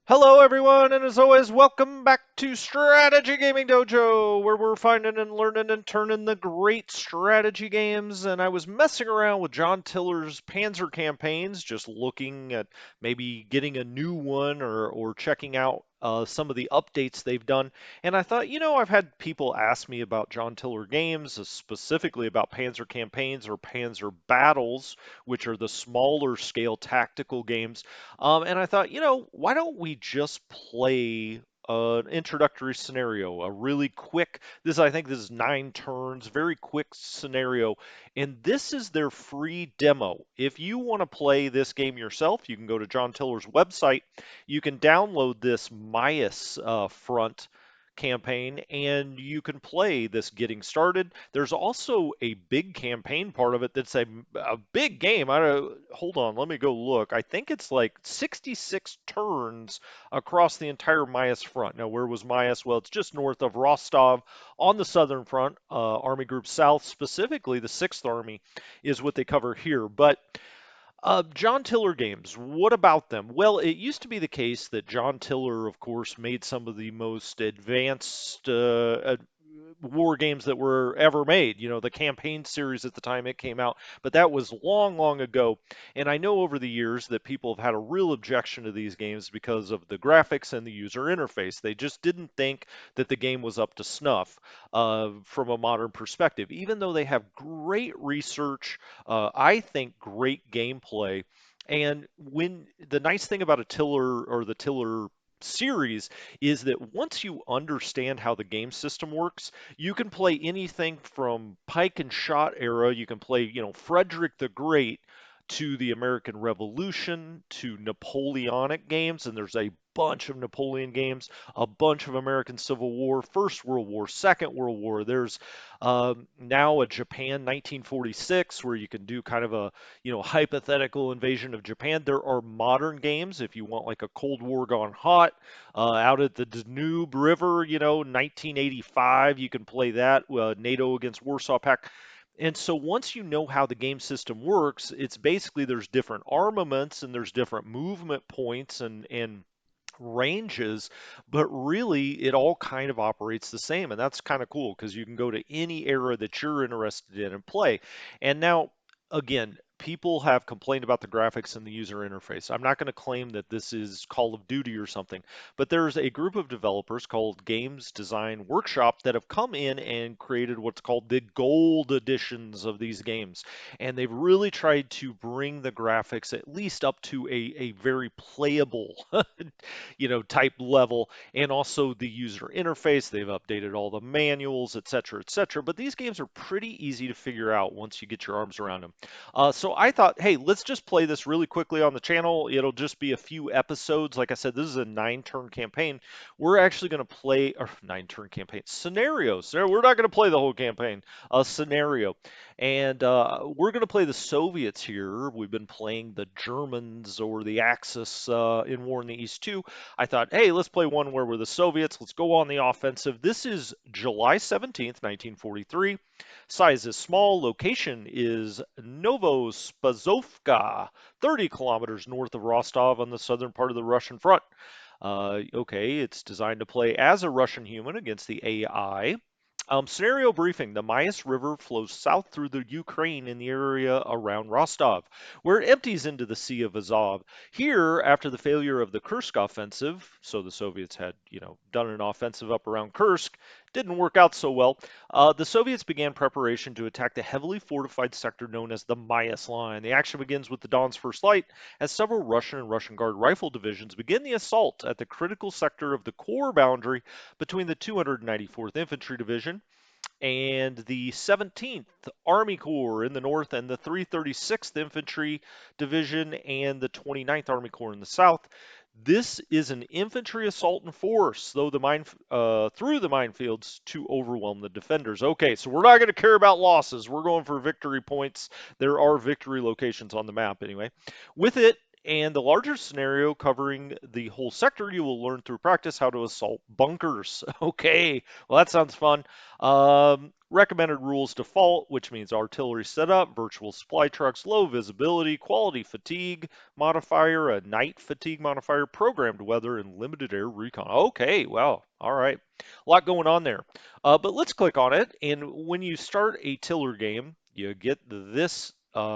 Hello, everyone, and as always, welcome back to Strategy Gaming Dojo, where we're finding and learning and turning the great strategy games. And I was messing around with John Tiller's Panzer campaigns, just looking at maybe getting a new one or checking out some of the updates they've done. And I thought, I've had people ask me about John Tiller games, specifically about Panzer campaigns or Panzer battles, which are the smaller scale tactical games. And I thought, why don't we just play an introductory scenario, a really quick, I think this is 9 turns, very quick scenario. And this is their free demo. If you want to play this game yourself, you can go to John Tiller's website. You can download this Mius front campaign and you can play this getting started. There's also a big campaign part of it that's a big game. I don't, hold on, let me go look. I think it's like 66 turns across the entire Mias front. Now, where was Mias? Well, it's just north of Rostov on the southern front. Army Group South, specifically the 6th Army, is what they cover here. But John Tiller games, what about them? Well, it used to be the case that John Tiller, of course, made some of the most advanced war games that were ever made. The campaign series at the time it came out, but that was long, long ago. And I know over the years that people have had a real objection to these games because of the graphics and the user interface. They just didn't think that the game was up to snuff from a modern perspective, even though they have great research, I think great gameplay. And when the nice thing about a Tiller or the Tiller series is that once you understand how the game system works, you can play anything from pike and shot era. You can play, Frederick the Great to the American Revolution to Napoleonic games, and there's a bunch of Napoleon games, a bunch of American Civil War, First World War, Second World War. There's now a Japan 1946 where you can do kind of a hypothetical invasion of Japan. There are modern games if you want like a Cold War gone hot out at the Danube River, 1985. You can play that NATO against Warsaw Pact. And so once you know how the game system works, it's basically there's different armaments and there's different movement points and ranges, but really it all kind of operates the same. And that's kind of cool because you can go to any era that you're interested in and play. And now, again, people have complained about the graphics and the user interface. I'm not going to claim that this is Call of Duty or something, but there's a group of developers called Games Design Workshop that have come in and created what's called the gold editions of these games. And they've really tried to bring the graphics at least up to a very playable type level, and also the user interface. They've updated all the manuals, etc., etc. But these games are pretty easy to figure out once you get your arms around them. So I thought, hey, let's just play this really quickly on the channel. It'll just be a few episodes. Like I said, this is a 9-turn campaign. We're actually going to play, or 9-turn campaign scenarios. We're not going to play the whole campaign. A scenario. And we're going to play the Soviets here. We've been playing the Germans or the Axis in War in the East too. I thought, hey, let's play one where we're the Soviets. Let's go on the offensive. This is July 17th, 1943. Size is small. Location is Novospazovka, 30 kilometers north of Rostov on the southern part of the Russian front. Okay, it's designed to play as a Russian human against the AI. Scenario briefing. The Mias River flows south through the Ukraine in the area around Rostov, where it empties into the Sea of Azov. Here, after the failure of the Kursk offensive, so the Soviets had, done an offensive up around Kursk, didn't work out so well. The Soviets began preparation to attack the heavily fortified sector known as the Mias Line. The action begins with the dawn's first light as several Russian and Russian Guard rifle divisions begin the assault at the critical sector of the core boundary between the 294th Infantry Division and the 17th Army Corps in the north, and the 336th Infantry Division and the 29th Army Corps in the south. This is an infantry assault in force, though through the minefields to overwhelm the defenders. Okay, so we're not going to care about losses. We're going for victory points. There are victory locations on the map anyway. With it, And the larger scenario covering the whole sector, you will learn through practice how to assault bunkers. Okay, well, that sounds fun. Recommended rules default, which means artillery setup, virtual supply trucks, low visibility, quality fatigue modifier, a night fatigue modifier, programmed weather, and limited air recon. Okay, wow, all right. A lot going on there. But let's click on it. And when you start a tiller game, you get this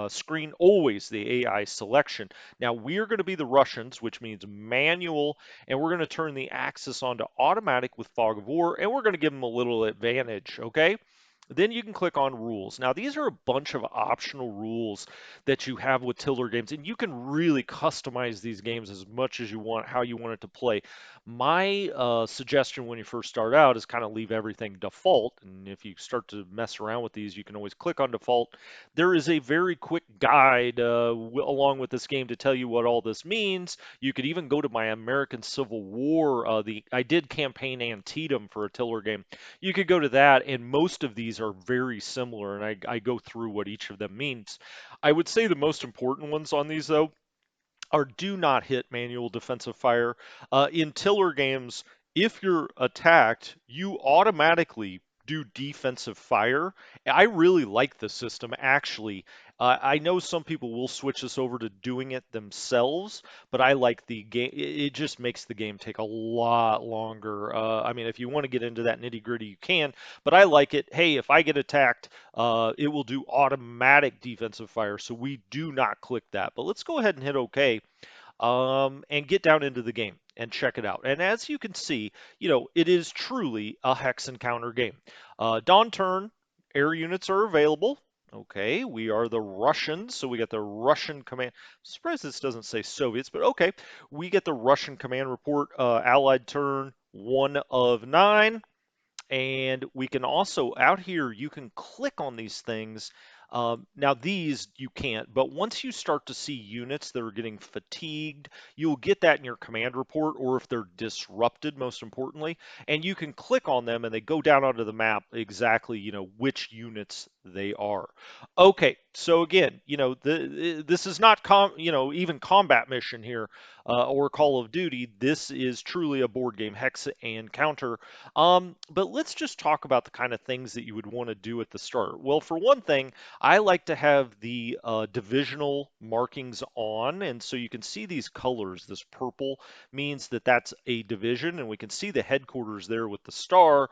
screen, always the AI selection. Now we're going to be the Russians, which means manual, and we're going to turn the axis on to automatic with fog of war, and we're going to give them a little advantage, okay? Then you can click on rules. Now these are a bunch of optional rules that you have with Tiller games, and you can really customize these games as much as you want, how you want it to play. My suggestion when you first start out is kind of leave everything default, and if you start to mess around with these, you can always click on default. There is a very quick guide along with this game to tell you what all this means. You could even go to my American Civil War. I did campaign Antietam for a Tiller game. You could go to that, and most of these are very similar, and I go through what each of them means. I would say the most important ones on these, though, are do not hit manual defensive fire. In tiller games, if you're attacked, you automatically do defensive fire. I really like the system, actually. I know some people will switch this over to doing it themselves, but I like the game. It just makes the game take a lot longer. I mean, if you want to get into that nitty gritty, you can, but I like it. Hey, if I get attacked, it will do automatic defensive fire, so we do not click that. But let's go ahead and hit OK and get down into the game and check it out. And as you can see, it is truly a hex encounter game. Dawn turn, air units are available. Okay, we are the Russians, so we get the Russian command. I'm surprised this doesn't say Soviets, but okay. We get the Russian command report, Allied turn, 1 of 9. And we can also, out here, you can click on these things. Now these you can't, but once you start to see units that are getting fatigued, you'll get that in your command report, or if they're disrupted, most importantly, and you can click on them and they go down onto the map exactly, which units they are. Okay, so again, this is not even combat mission here or Call of Duty. This is truly a board game, hex and counter. But let's just talk about the kind of things that you would want to do at the start. Well, for one thing, I like to have the divisional markings on, and so you can see these colors. This purple means that that's a division, and we can see the headquarters there with the star.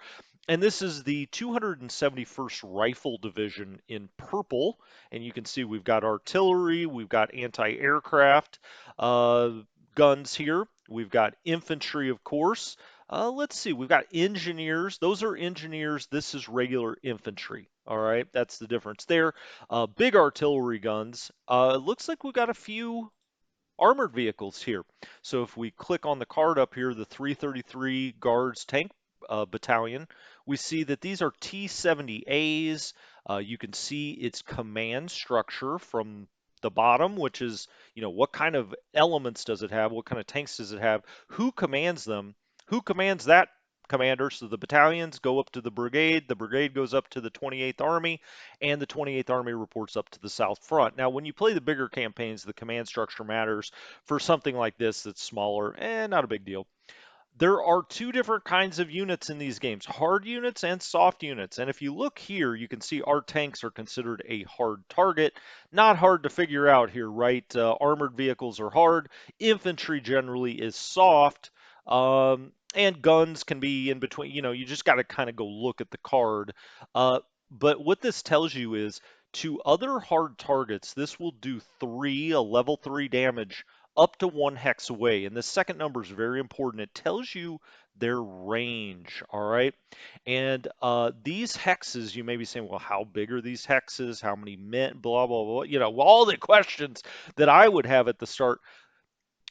And this is the 271st Rifle Division in purple, and you can see we've got artillery, we've got anti-aircraft uh, guns here, we've got infantry, of course. Let's see, we've got engineers. Those are engineers. This is regular infantry. All right, that's the difference there. Big artillery guns. Looks like we've got a few armored vehicles here. So if we click on the card up here, the 333 Guards Tank Battalion, we see that these are T-70As. You can see its command structure from the bottom, which is, what kind of elements does it have? What kind of tanks does it have? Who commands them? Who commands that commander? So the battalions go up to the brigade goes up to the 28th Army, and the 28th Army reports up to the South Front. Now, when you play the bigger campaigns, the command structure matters. For something like this that's smaller, not a big deal. There are two different kinds of units in these games, hard units and soft units. And if you look here, you can see our tanks are considered a hard target. Not hard to figure out here, right? Armored vehicles are hard. Infantry generally is soft. And guns can be in between. You just got to kind of go look at the card. But what this tells you is to other hard targets, this will do a level 3 damage up to 1 hex away. And the second number is very important. It tells you their range, all right? And these hexes, you may be saying, well, how big are these hexes? How many men? Blah, blah, blah. All the questions that I would have at the start.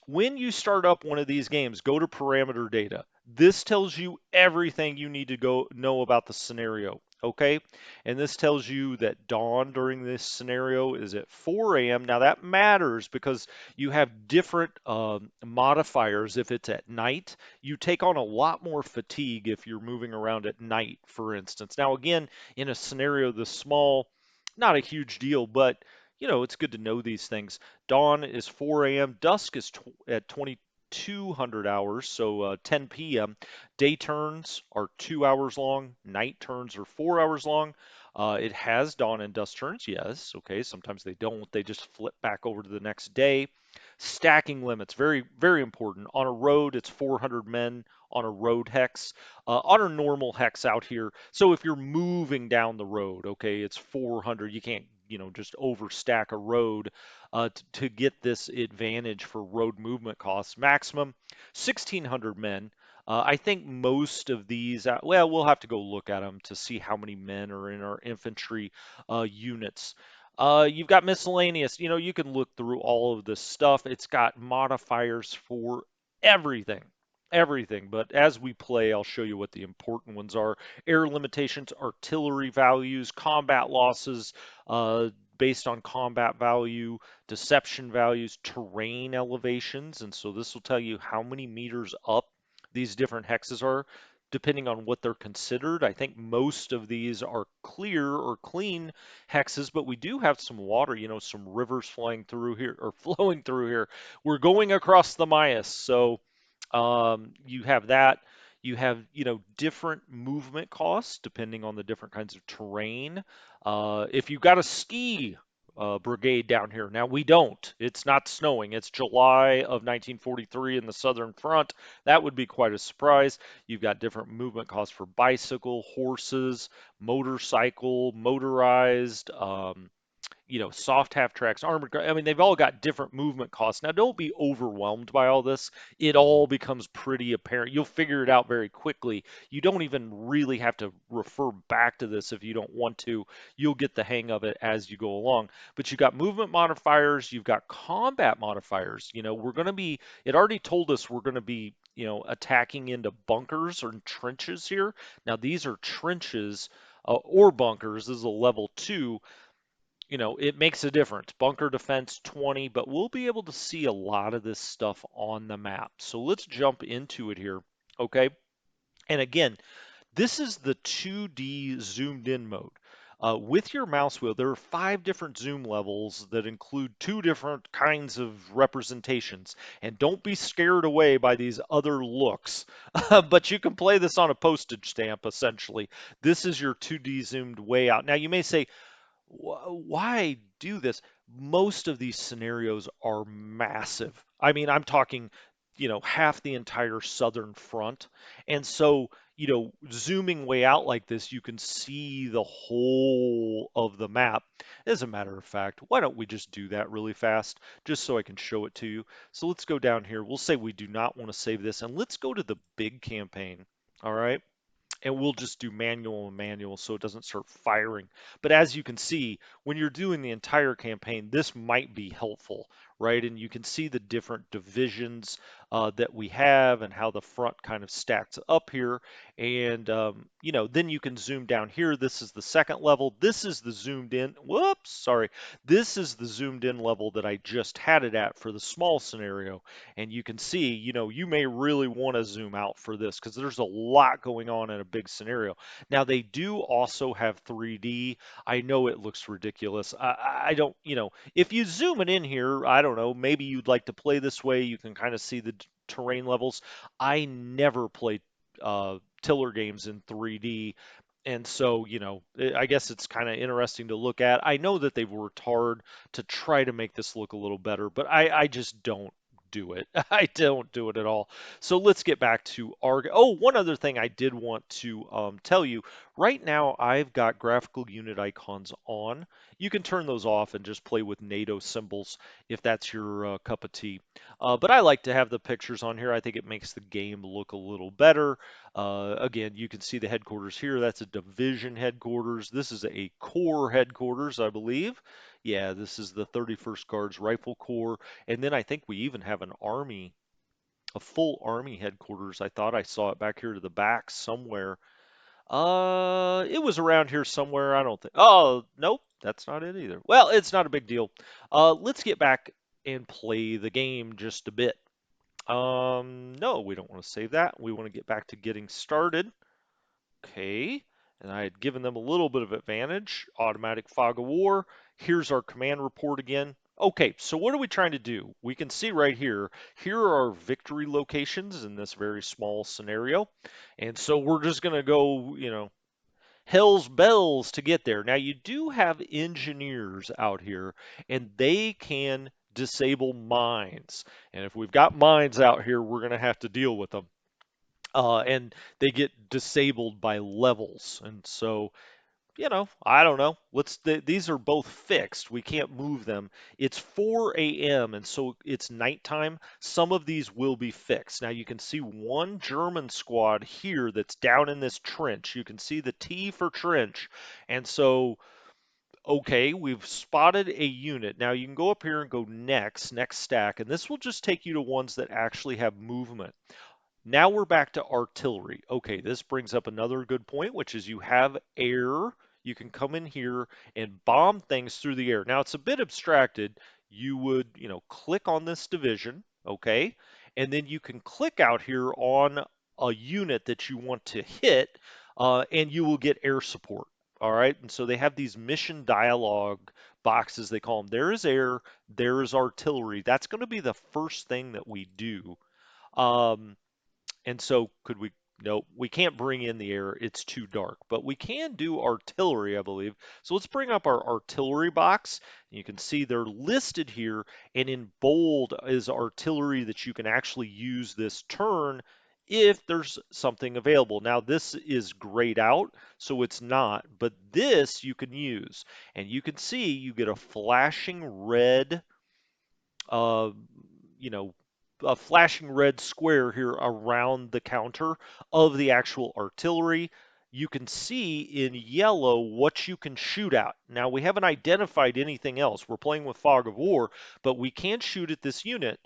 When you start up one of these games, go to parameter data. This tells you everything you need to go know about the scenario, okay? And this tells you that dawn during this scenario is at 4 a.m. Now that matters because you have different modifiers if it's at night. You take on a lot more fatigue if you're moving around at night, for instance. Now again, in a scenario this small, not a huge deal, but it's good to know these things. Dawn is 4 a.m. Dusk is at 2200 hours, so 10 p.m. Day turns are 2 hours long. Night turns are 4 hours long. It has dawn and dusk turns, yes. Okay, sometimes they don't. They just flip back over to the next day. Stacking limits, very, very important. On a road, it's 400 men on a road hex. On a normal hex out here, so if you're moving down the road, okay, it's 400. You can't, just overstack a road to get this advantage for road movement costs. Maximum 1,600 men. I think most of these, well, we'll have to go look at them to see how many men are in our infantry units. You've got miscellaneous, you can look through all of this stuff. It's got modifiers for everything. Everything, but as we play, I'll show you what the important ones are. Air limitations, artillery values, combat losses based on combat value, deception values, terrain elevations, and so this will tell you how many meters up these different hexes are depending on what they're considered. I think most of these are clear or clean hexes, but we do have some water, some rivers flying through here or flowing through here. We're going across the Mius, so you have that. You have, different movement costs depending on the different kinds of terrain. If you've got a ski brigade down here, now we don't. It's not snowing. It's July of 1943 in the Southern Front. That would be quite a surprise. You've got different movement costs for bicycle, horses, motorcycle, motorized. Soft half tracks, armored car. I mean, they've all got different movement costs. Now, don't be overwhelmed by all this. It all becomes pretty apparent. You'll figure it out very quickly. You don't even really have to refer back to this if you don't want to. You'll get the hang of it as you go along. But you've got movement modifiers, you've got combat modifiers. We're going to be, it already told us we're going to be, attacking into bunkers or trenches here. Now, these are trenches or bunkers. This is a level 2. It makes a difference. Bunker defense 20, but we'll be able to see a lot of this stuff on the map. So let's jump into it here. Okay. And again, this is the 2D zoomed in mode. With your mouse wheel, there are 5 different zoom levels that include 2 different kinds of representations. And don't be scared away by these other looks. But you can play this on a postage stamp, essentially. This is your 2D zoomed way out. Now, you may say, why do this? Most of these scenarios are massive. I mean, I'm talking, half the entire southern front. And so, zooming way out like this, you can see the whole of the map. As a matter of fact, why don't we just do that really fast, just so I can show it to you? So let's go down here. We'll say we do not want to save this, and let's go to the big campaign. All right, and we'll just do manual and manual so it doesn't start firing. But as you can see, when you're doing the entire campaign, this might be helpful, right? And you can see the different divisions that we have and how the front kind of stacks up here. And, then you can zoom down here. This is the second level. This is the zoomed in. Whoops, sorry. This is the zoomed in level that I just had it at for the small scenario. And you can see, you may really want to zoom out for this because there's a lot going on in a big scenario. Now, they do also have 3D. I know it looks ridiculous. I don't, if you zoom it in here, I don't know, maybe you'd like to play this way. You can kind of see the terrain levels. I never played tiller games in 3D. And so, I guess it's kind of interesting to look at. I know that they've worked hard to try to make this look a little better, but I just don't do it. I don't do it at all. So let's get back to our. Oh, one other thing I did want to tell you. Right now, I've got graphical unit icons on. You can turn those off and just play with NATO symbols if that's your cup of tea. But I like to have the pictures on here. I think it makes the game look a little better. Again, you can see the headquarters here. That's a division headquarters. This is a corps headquarters, I believe. Yeah, this is the 31st Guards Rifle Corps. And then I think we even have an army, a full army headquarters. I thought I saw it back here to the back somewhere. It was around here somewhere. I don't think. Oh, nope, that's not it either. Well, it's not a big deal. Let's get back and play the game just a bit. No, we don't want to save that. We want to get back to getting started. Okay. And I had given them a little bit of advantage. Automatic fog of war. Here's our command report again. Okay, so what are we trying to do? We can see right here, here are our victory locations in this very small scenario. And so we're just going to go, hell's bells to get there. Now, you do have engineers out here, and they can disable mines. And if we've got mines out here, we're going to have to deal with them. And they get disabled by levels. And so I don't know. These are both fixed. We can't move them. It's 4 a.m. and so it's nighttime. Some of these will be fixed. Now you can see one German squad here that's down in this trench. You can see the T for trench. And so, okay, we've spotted a unit. Now you can go up here and go next stack, and this will just take you to ones that actually have movement. Now we're back to artillery. Okay, this brings up another good point, which is you have air. You can come in here and bomb things through the air. Now it's a bit abstracted. You would, click on this division, okay? And then you can click out here on a unit that you want to hit, and you will get air support. All right, and so they have these mission dialogue boxes, they call them. There is air, there is artillery. That's going to be the first thing that we do. Um, and so could we? No, we can't bring in the air. It's too dark. But we can do artillery, I believe. So let's bring up our artillery box. You can see they're listed here, and in bold is artillery that you can actually use this turn if there's something available. Now this is grayed out, so it's not, but this you can use. And you can see you get a flashing red uh, you know, a flashing red square here around the counter of the actual artillery. You can see in yellow what you can shoot at. Now, we haven't identified anything else. We're playing with Fog of War, but we can shoot at this unit.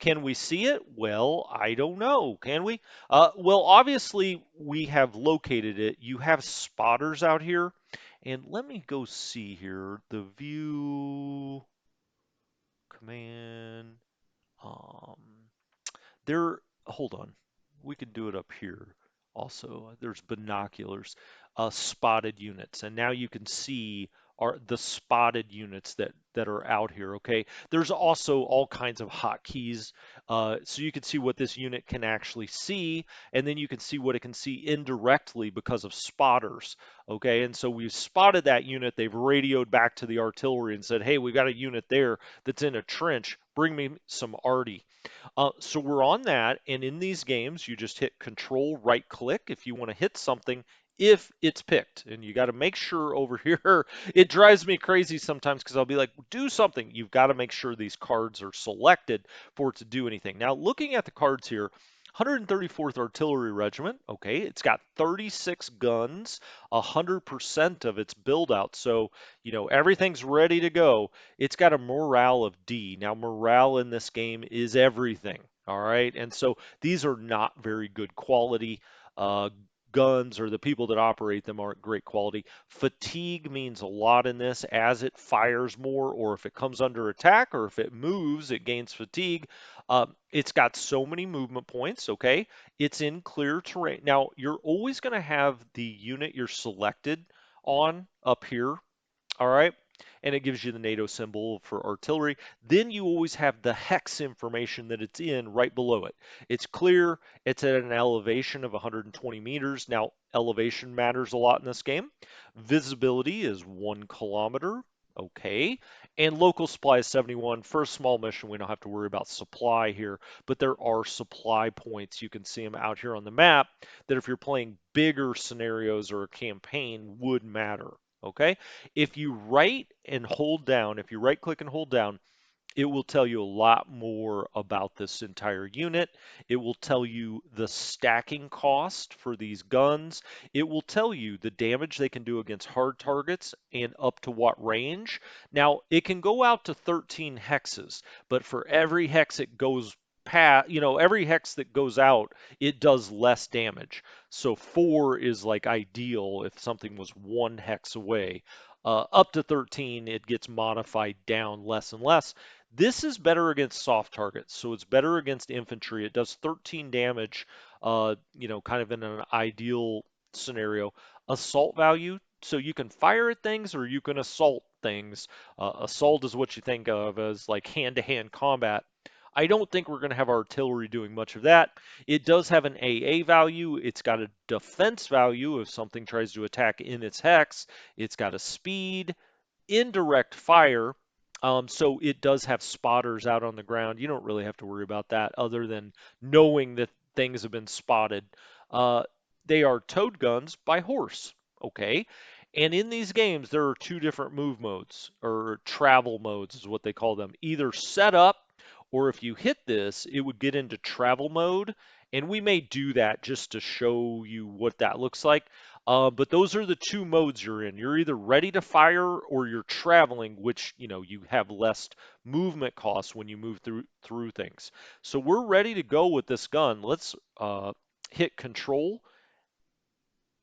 Can we see it? Well, I don't know. Can we? Well, obviously, we have located it. You have spotters out here. And let me go see here. The view command. Um, there, hold on. We could do it up here also. There's binoculars, spotted units, and now you can see are the spotted units that are out here. Okay, there's also all kinds of hotkeys, so you can see what this unit can actually see, and then you can see what it can see indirectly because of spotters. Okay, and so we've spotted that unit. They've radioed back to the artillery and said, "Hey, we got a unit there that's in a trench. Bring me some arty." So we're on that, and in these games, you just hit Control right click if you want to hit something if it's picked. And you got to make sure over here, it drives me crazy sometimes because I'll be like, do something. You've got to make sure these cards are selected for it to do anything. Now, looking at the cards here, 134th Artillery Regiment, okay, it's got 36 guns, 100% of its build out. So, everything's ready to go. It's got a morale of D. Now, morale in this game is everything. All right. And so these are not very good quality. Uh, Guns or the people that operate them aren't great quality. Fatigue means a lot in this as it fires more, or if it comes under attack, or if it moves, it gains fatigue. It's got so many movement points, okay? It's in clear terrain. Now, you're always going to have the unit you're selected on up here, all right? And it gives you the NATO symbol for artillery. Then you always have the hex information that it's in right below it. It's clear, it's at an elevation of 120 meters. Now, elevation matters a lot in this game. Visibility is 1 kilometer. Okay. And local supply is 71. For a small mission, we don't have to worry about supply here, but there are supply points. You can see them out here on the map that if you're playing bigger scenarios or a campaign would matter. Okay. If you if you right click and hold down, it will tell you a lot more about this entire unit. It will tell you the stacking cost for these guns. It will tell you the damage they can do against hard targets and up to what range. Now, it can go out to 13 hexes, but for every hex it goes past, every hex that goes out, it does less damage. So 4 is like ideal if something was 1 hex away. Up to 13, it gets modified down less and less. This is better against soft targets, so it's better against infantry. It does 13 damage, kind of in an ideal scenario. Assault value, so you can fire at things or you can assault things. Assault is what you think of as like hand-to-hand combat. I don't think we're going to have artillery doing much of that. It does have an AA value. It's got a defense value if something tries to attack in its hex. It's got a speed, indirect fire. So it does have spotters out on the ground. You don't really have to worry about that other than knowing that things have been spotted. Uh, they are towed guns by horse. Okay. And in these games, there are two different move modes, or travel modes is what they call them. Either set up, or if you hit this, it would get into travel mode. And we may do that just to show you what that looks like. But those are the two modes you're in. You're either ready to fire or you're traveling, which you have less movement costs when you move through things. So we're ready to go with this gun. Let's hit control.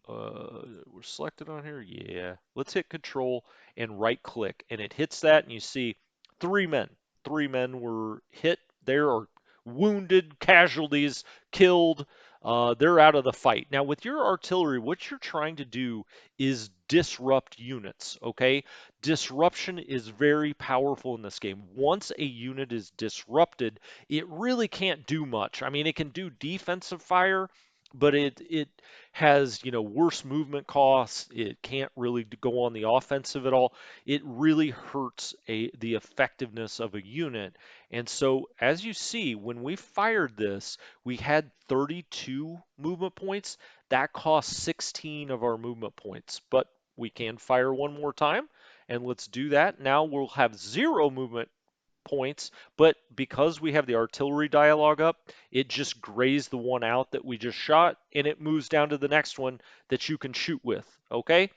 We're selected on here. Yeah. Let's hit control and right click, and it hits that, and you see three men. Three men were hit. There are wounded, casualties, killed. They're out of the fight. Now, with your artillery, what you're trying to do is disrupt units, okay? Disruption is very powerful in this game. Once a unit is disrupted, it really can't do much. I mean, it can do defensive fire, but it has worse movement costs. It can't really go on the offensive at all. It really hurts the effectiveness of a unit. And so as you see, when we fired this, we had 32 movement points. That cost 16 of our movement points, but we can fire one more time, and let's do that. Now we'll have 0 movement points, but because we have the artillery dialogue up, it just grazed the one out that we just shot, and it moves down to the next one that you can shoot with, okay?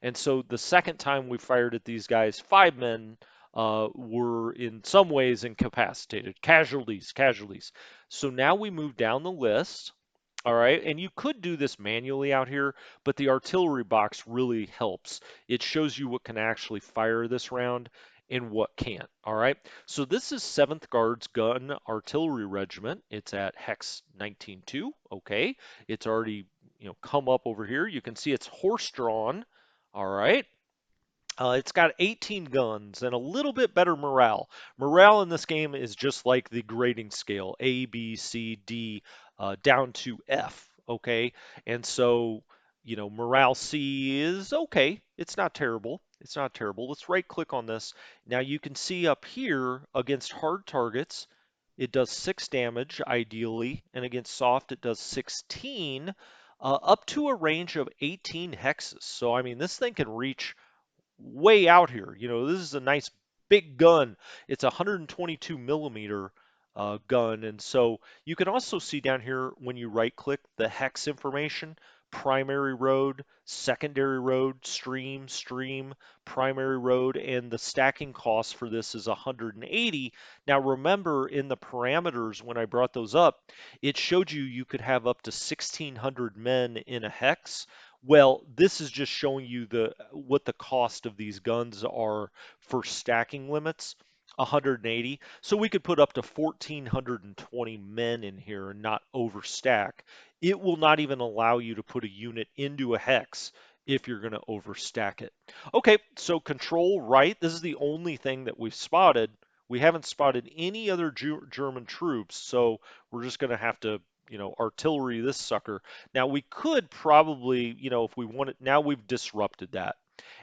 And so the second time we fired at these guys, 5 men were in some ways incapacitated, casualties, casualties. So now we move down the list. All right, and you could do this manually out here, but the artillery box really helps. It shows you what can actually fire this round and what can't. All right, so this is 7th Guards Gun Artillery Regiment. It's at Hex 19-2. Okay, it's already come up over here. You can see it's horse drawn. All right. It's got 18 guns and a little bit better morale. Morale in this game is just like the grading scale, A, B, C, D, down to F, okay? And so, morale C is okay. It's not terrible. It's not terrible. Let's right click on this. Now you can see up here against hard targets, it does 6 damage ideally, and against soft it does 16, up to a range of 18 hexes. So, I mean, this thing can reach way out here. This is a nice big gun. It's a 122 millimeter gun. And so you can also see down here when you right click the hex information, primary road, secondary road, stream, primary road, and the stacking cost for this is 180. Now remember in the parameters when I brought those up, it showed you could have up to 1600 men in a hex. Well, this is just showing you what the cost of these guns are for stacking limits, 180. So we could put up to 1,420 men in here and not overstack. It will not even allow you to put a unit into a hex if you're going to overstack it. Okay, so control right. This is the only thing that we've spotted. We haven't spotted any other German troops, so we're just going to have to, artillery this sucker. Now we could probably, if we wanted, now we've disrupted that.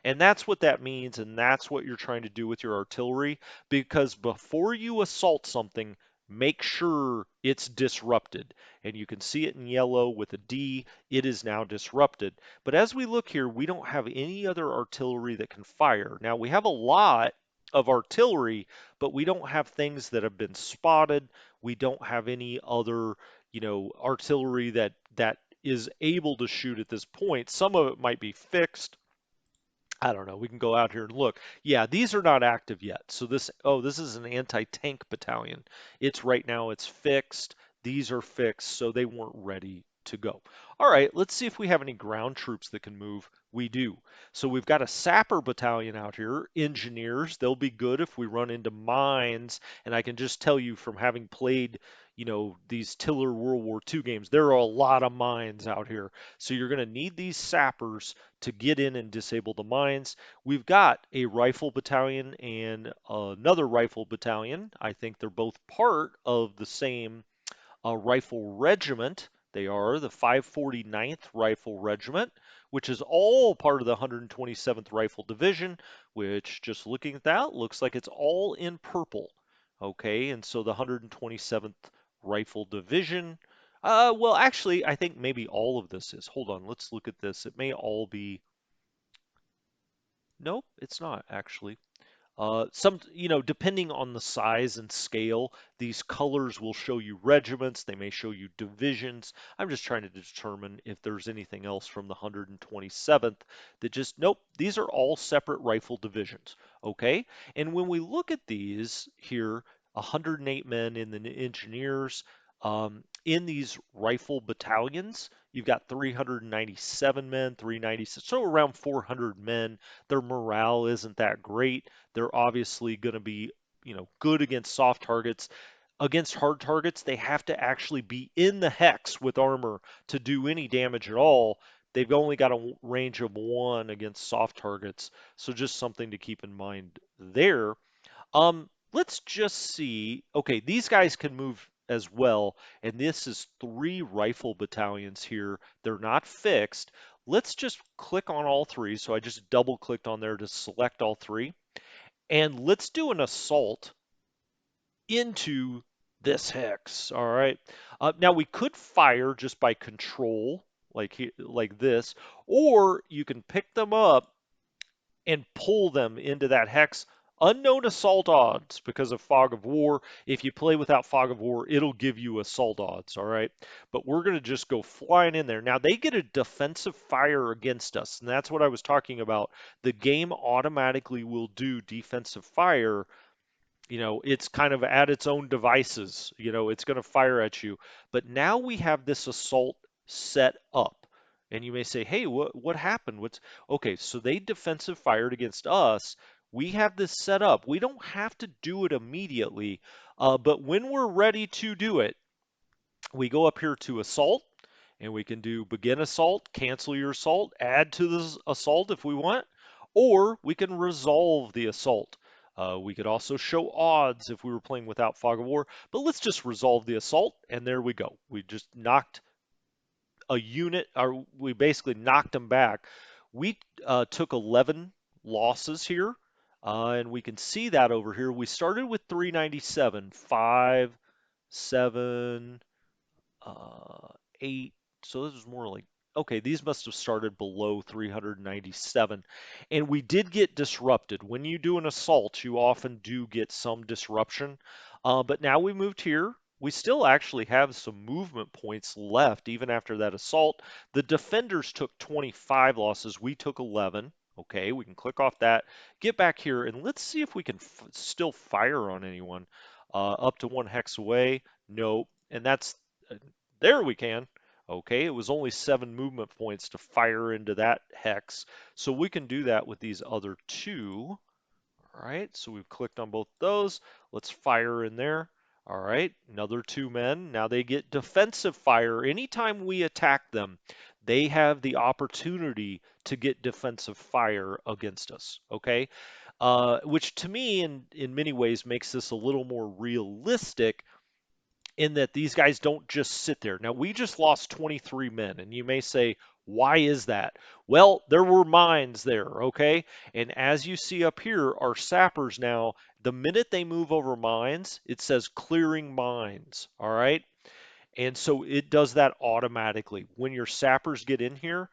And that's what that means, and that's what you're trying to do with your artillery, because before you assault something, make sure it's disrupted. And you can see it in yellow with a D, it is now disrupted. But as we look here, we don't have any other artillery that can fire. Now we have a lot of artillery, but we don't have things that have been spotted. We don't have any other artillery that is able to shoot at this point. Some of it might be fixed. I don't know. We can go out here and look. Yeah, these are not active yet. So this is an anti-tank battalion. It's right now, it's fixed. These are fixed, so they weren't ready to go. All right, let's see if we have any ground troops that can move. We do. So we've got a sapper battalion out here, engineers. They'll be good if we run into mines. And I can just tell you from having played, these Tiller World War II games. There are a lot of mines out here. So you're going to need these sappers to get in and disable the mines. We've got a rifle battalion and another rifle battalion. I think they're both part of the same rifle regiment. They are the 549th Rifle Regiment, which is all part of the 127th Rifle Division, which, just looking at that, looks like it's all in purple. Okay, and so the 127th Rifle Division. Well, actually, I think maybe all of this is. Hold on, let's look at this. It may all be. Nope, it's not actually. Depending on the size and scale, these colors will show you regiments, they may show you divisions. I'm just trying to determine if there's anything else from the 127th that just, nope, these are all separate rifle divisions, okay? And when we look at these here, 108 men in the engineers, in these rifle battalions, you've got 397 men, 396, so around 400 men. Their morale isn't that great. They're obviously going to be, good against soft targets. Against hard targets, they have to actually be in the hex with armor to do any damage at all. They've only got a range of 1 against soft targets, so just something to keep in mind there. Let's just see. Okay, these guys can move as well, and this is 3 rifle battalions here. They're not fixed. Let's just click on all 3. So I just double clicked on there to select all 3. And let's do an assault into this hex. All right. Now we could fire just by control, like this, or you can pick them up and pull them into that hex. Unknown assault odds because of Fog of War. If you play without Fog of War, it'll give you assault odds, all right? But we're going to just go flying in there. Now, they get a defensive fire against us, and that's what I was talking about. The game automatically will do defensive fire. It's kind of at its own devices. It's going to fire at you. But now we have this assault set up. And you may say, hey, what happened? What's okay? So they defensive fired against us. We have this set up. We don't have to do it immediately, but when we're ready to do it, we go up here to assault, and we can do begin assault, cancel your assault, add to this assault if we want, or we can resolve the assault. We could also show odds if we were playing without Fog of War, but let's just resolve the assault, and there we go. We just knocked a unit, or we basically knocked them back. We took 11 losses here, and we can see that over here. We started with 397, 5, 7, 8. So this is more like, okay, these must have started below 397. And we did get disrupted. When you do an assault, you often do get some disruption. But now we moved here. We still actually have some movement points left even after that assault. The defenders took 25 losses. We took 11. Okay, we can click off that, get back here, and let's see if we can still fire on anyone. Up to 1 hex away. Nope. And that's there we can. Okay, it was only 7 movement points to fire into that hex. So we can do that with these other 2. All right, so we've clicked on both those. Let's fire in there. All right, another 2 men. Now they get defensive fire. Anytime we attack them, they have the opportunity to get defensive fire against us. Okay, which to me, in many ways, makes this a little more realistic in that these guys don't just sit there. Now, we just lost 23 men, and you may say, why is that? Well, there were mines there, okay? And as you see up here, our sappers now, the minute they move over mines, it says clearing mines, all right? And so it does that automatically. When your sappers get in here,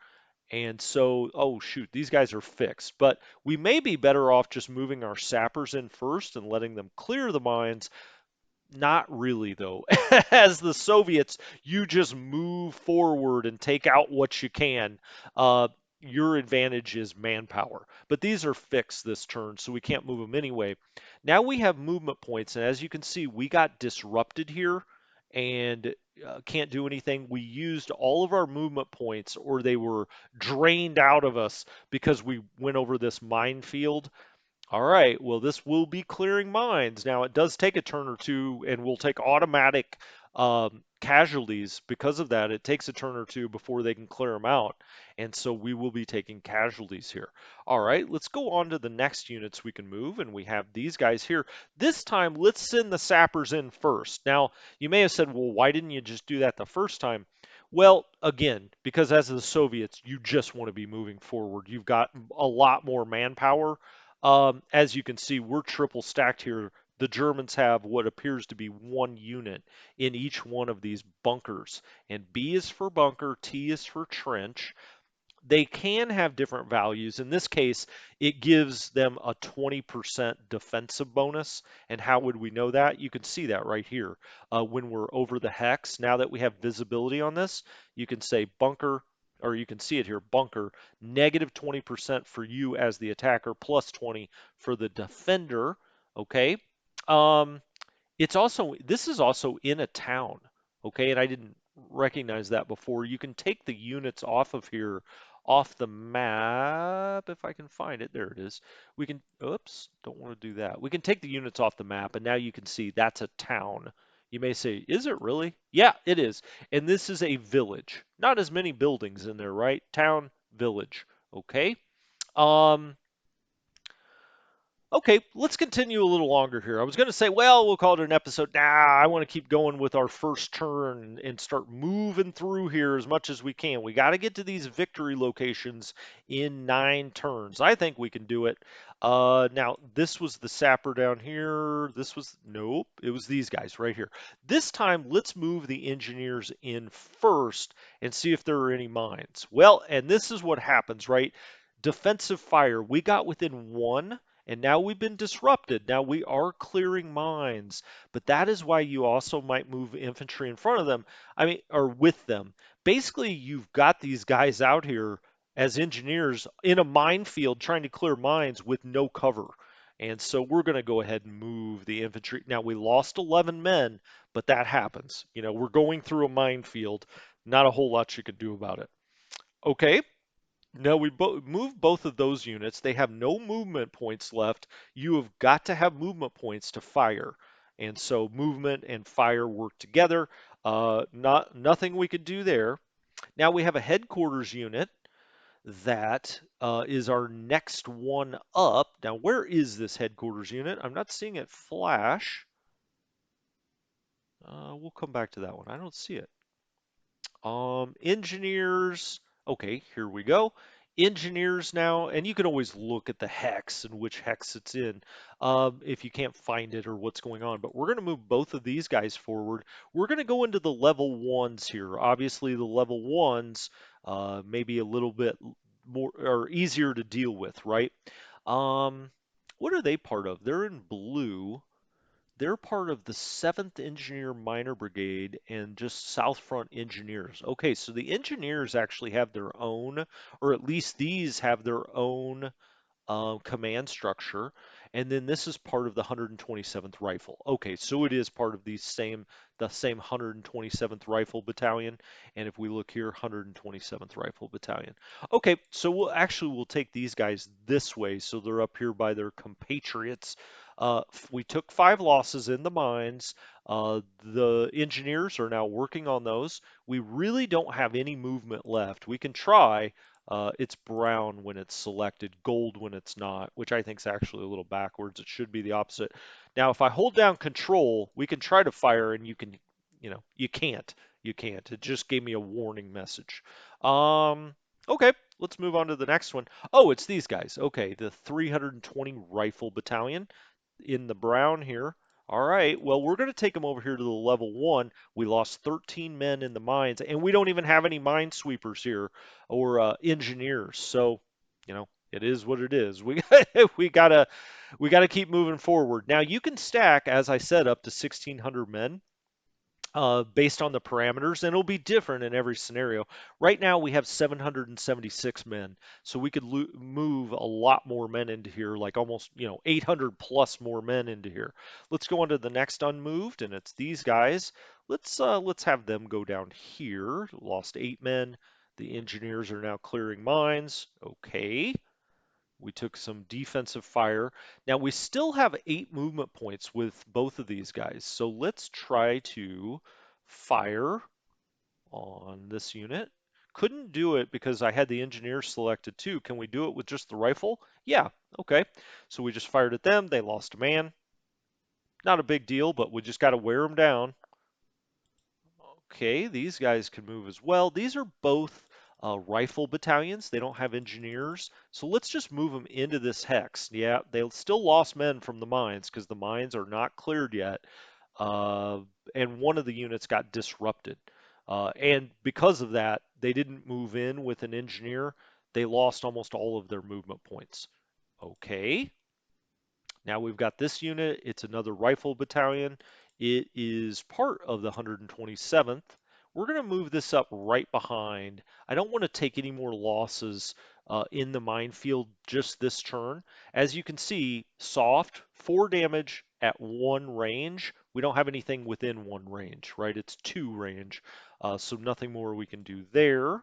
and so, oh shoot, these guys are fixed. But we may be better off just moving our sappers in first and letting them clear the mines. Not really, though. As the Soviets, you just move forward and take out what you can. Uh, your advantage is manpower. But these are fixed this turn, so we can't move them anyway. Now we have movement points, and as you can see, we got disrupted here and can't do anything. We used all of our movement points, or they were drained out of us because we went over this minefield. All right, well, this will be clearing mines. Now, it does take a turn or two, and we'll take automatic casualties because of that. It takes a turn or two before they can clear them out, and so we will be taking casualties here. All right, let's go on to the next units we can move, and we have these guys here. This time, let's send the sappers in first. Now, you may have said, well, why didn't you just do that the first time? Well, again, because as the Soviets, you just want to be moving forward. You've got a lot more manpower. As you can see, we're triple stacked here. The Germans have what appears to be one unit in each one of these bunkers. And B is for bunker, T is for trench. They can have different values. In this case, it gives them a 20% defensive bonus. And how would we know that? You can see that right here. When we're over the hex, now that we have visibility on this, you can say bunker, or you can see it here, bunker, negative 20% for you as the attacker, plus 20 for the defender. Okay. Um, this is also in a town, okay? And I didn't recognize that before. You can take the units off of here, off the map, if I can find it. There it is. We can, oops, don't want to do that. We can take the units off the map, and now you can see that's a town. You may say, is it really? Yeah, it is. And this is a village. Not as many buildings in there, right? Town, village, okay? Um, Okay, let's continue a little longer here. I was going to say, well, we'll call it an episode. Nah, I want to keep going with our first turn and start moving through here as much as we can. We got to get to these victory locations in 9 turns. I think we can do it. Now, this was the sapper down here. This was, nope, it was these guys right here. This time, let's move the engineers in first and see if there are any mines. Well, and this is what happens, right? Defensive fire. We got within one. And now we've been disrupted. Now we are clearing mines, but that is why you also might move infantry in front of them. I mean, or with them. Basically, you've got these guys out here as engineers in a minefield trying to clear mines with no cover. And so we're going to go ahead and move the infantry. Now we lost 11 men, but that happens. You know, we're going through a minefield. Not a whole lot you can do about it. Okay, no, we moved both of those units. They have no movement points left. You have got to have movement points to fire. And so movement and fire work together. Nothing we could do there. Now we have a headquarters unit that is our next one up. Now, where is this headquarters unit? I'm not seeing it flash. We'll come back to that one. I don't see it. Engineers. Okay, here we go. Engineers now, and you can always look at the hex and which hex it's in if you can't find it or what's going on. But we're going to move both of these guys forward. We're going to go into the level ones here. Obviously, the level ones maybe a little bit more or easier to deal with, right? Um, what are they part of? They're in blue. They're part of the 7th Engineer Minor Brigade and just South Front Engineers. Okay, so the engineers actually have their own, or at least these have their own command structure. And then this is part of the 127th Rifle. Okay, so it is part of the same 127th Rifle Battalion. And if we look here, 127th Rifle Battalion. Okay, so we'll take these guys this way, so they're up here by their compatriots. We took 5 losses in the mines. The engineers are now working on those. We really don't have any movement left. We can try. It's brown when it's selected, gold when it's not, which I think is actually a little backwards. It should be the opposite. Now, if I hold down control, we can try to fire and you can't. You can't. It just gave me a warning message. Okay, let's move on to the next one. Oh, it's these guys. Okay, the 320 Rifle Battalion in the brown here. All right, well, we're going to take them over here to the level 1. We lost 13 men in the mines, and we don't even have any minesweepers here or engineers. So, it is what it is. We gotta keep moving forward. Now, you can stack, as I said, up to 1,600 men based on the parameters, and it'll be different in every scenario. Right now, we have 776 men, so we could move a lot more men into here, like almost 800 plus more men into here. Let's go on to the next unmoved, and it's these guys. Let's have them go down here. Lost 8 men. The engineers are now clearing mines. Okay. We took some defensive fire. Now we still have 8 movement points with both of these guys. So let's try to fire on this unit. Couldn't do it because I had the engineer selected too. Can we do it with just the rifle? Yeah, okay. So we just fired at them. They lost a man. Not a big deal, but we just got to wear them down. Okay, these guys can move as well. These are both rifle battalions. They don't have engineers. So let's just move them into this hex. Yeah, they still lost men from the mines because the mines are not cleared yet. Uh, and one of the units got disrupted. And because of that, they didn't move in with an engineer. They lost almost all of their movement points. Okay. Now we've got this unit. It's another rifle battalion. It is part of the 127th. We're going to move this up right behind. I don't want to take any more losses in the minefield just this turn. As you can see, soft, 4 damage at 1 range. We don't have anything within 1 range, right? It's 2 range, so nothing more we can do there.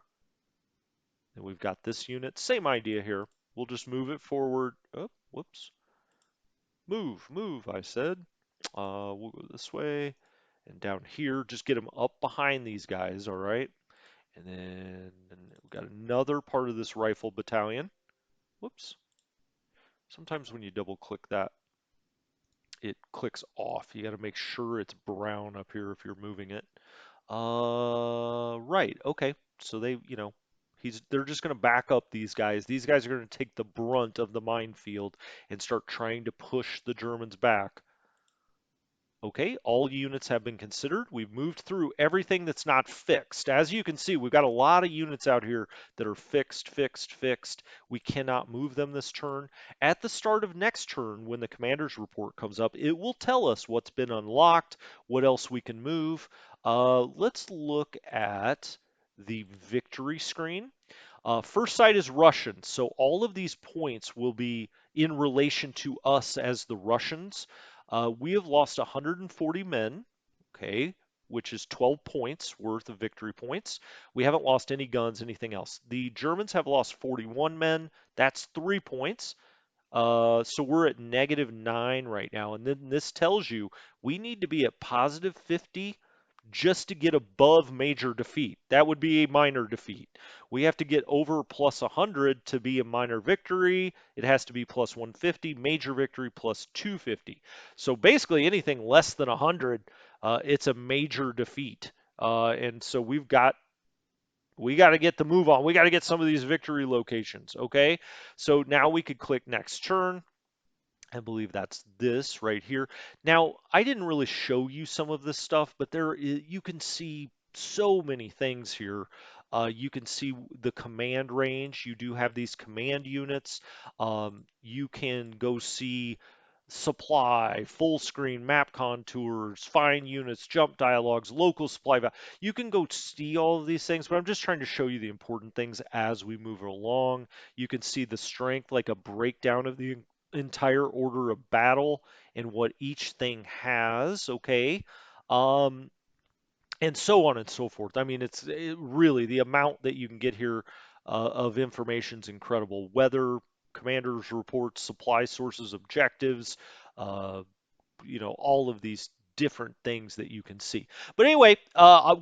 And we've got this unit. Same idea here. We'll just move it forward. Oh, whoops. Move, move, I said. We'll go this way and down here. Just get them up behind these guys, all right? And then we've got another part of this rifle battalion. Whoops. Sometimes when you double click that, it clicks off. You got to make sure it's brown up here if you're moving it. Right. Okay. So they're just going to back up these guys. These guys are going to take the brunt of the minefield and start trying to push the Germans back. Okay, all units have been considered. We've moved through everything that's not fixed. As you can see, we've got a lot of units out here that are fixed, fixed, fixed. We cannot move them this turn. At the start of next turn, when the commander's report comes up, it will tell us what's been unlocked, what else we can move. Let's look at the victory screen. First site is Russian, so all of these points will be in relation to us as the Russians. We have lost 140 men, okay, which is 12 points worth of victory points. We haven't lost any guns, anything else. The Germans have lost 41 men. That's 3 points. So we're at -9 right now. And then this tells you we need to be at +50 just to get above major defeat. That would be a minor defeat. We have to get over +100 to be a minor victory. It has to be +150, major victory +250. So basically anything less than 100, it's a major defeat. And so we got to get the move on. We got to get some of these victory locations, okay? So now we could click next turn. I believe that's this right here. Now, I didn't really show you some of this stuff, but you can see so many things here. You can see the command range. You do have these command units. You can go see supply, full screen map contours, find units, jump dialogues, local supply value. You can go see all of these things, but I'm just trying to show you the important things as we move along. You can see the strength, like a breakdown of the entire order of battle and what each thing has, okay? Um, and so on and so forth. I mean, really the amount that you can get here of information is incredible. Weather, commanders' reports, supply sources, objectives, uh, all of these different things that you can see. But anyway,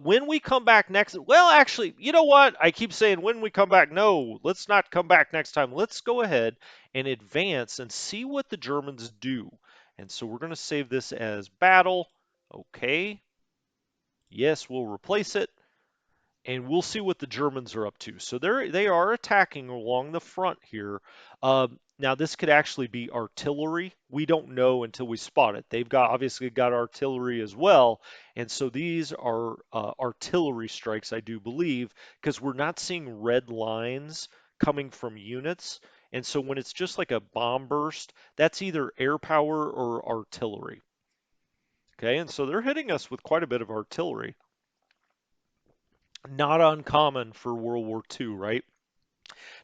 when we come back next, well, actually, you know what? I keep saying when we come back. No, let's not come back next time. Let's go ahead and advance and see what the Germans do. And so we're going to save this as battle. Okay. Yes, we'll replace it. And we'll see what the Germans are up to. So they are attacking along the front here. Now this could actually be artillery. We don't know until we spot it. They've obviously got artillery as well, and so these are artillery strikes, I do believe, because we're not seeing red lines coming from units. And so when it's just like a bomb burst, that's either air power or artillery. Okay, and so they're hitting us with quite a bit of artillery. Not uncommon for World War II, right?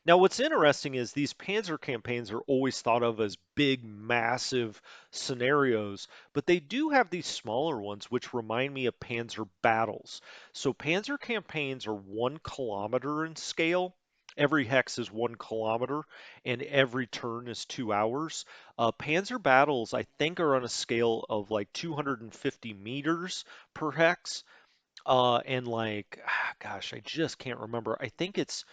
Now, what's interesting is these Panzer campaigns are always thought of as big, massive scenarios, but they do have these smaller ones which remind me of Panzer battles. So, Panzer campaigns are 1 kilometer in scale. Every hex is 1 kilometer, and every turn is 2 hours. Panzer battles, I think, are on a scale of like 250 meters per hex. and like, gosh, I just can't remember. I think it's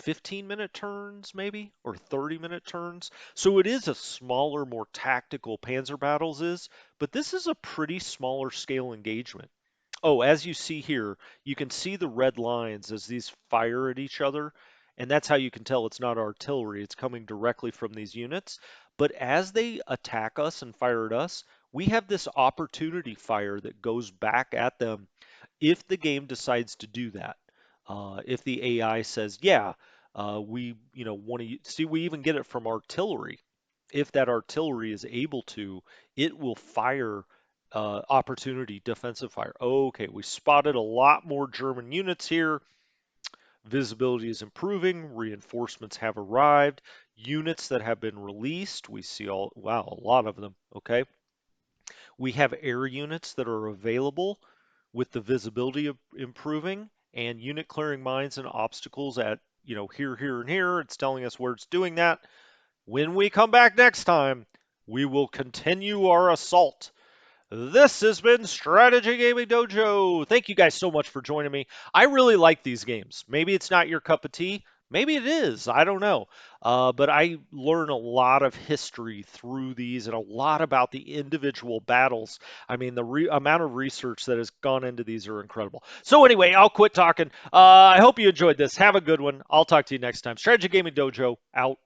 15-minute turns, maybe, or 30-minute turns. So it is a smaller, more tactical Panzer battles is, but this is a pretty smaller scale engagement. Oh, as you see here, you can see the red lines as these fire at each other, and that's how you can tell it's not artillery. It's coming directly from these units. But as they attack us and fire at us, we have this opportunity fire that goes back at them if the game decides to do that. If the AI says, yeah, we want to see, we even get it from artillery. If that artillery is able to, it will fire opportunity defensive fire. Okay, we spotted a lot more German units here. Visibility is improving. Reinforcements have arrived. Units that have been released. We see wow, a lot of them. Okay. We have air units that are available with the visibility improving and unit clearing mines and obstacles at, here, here, and here. It's telling us where it's doing that. When we come back next time, we will continue our assault. This has been Strategy Gaming Dojo. Thank you guys so much for joining me. I really like these games. Maybe it's not your cup of tea. Maybe it is. I don't know. But I learn a lot of history through these and a lot about the individual battles. I mean, the amount of research that has gone into these are incredible. So, anyway, I'll quit talking. I hope you enjoyed this. Have a good one. I'll talk to you next time. Strategy Gaming Dojo out.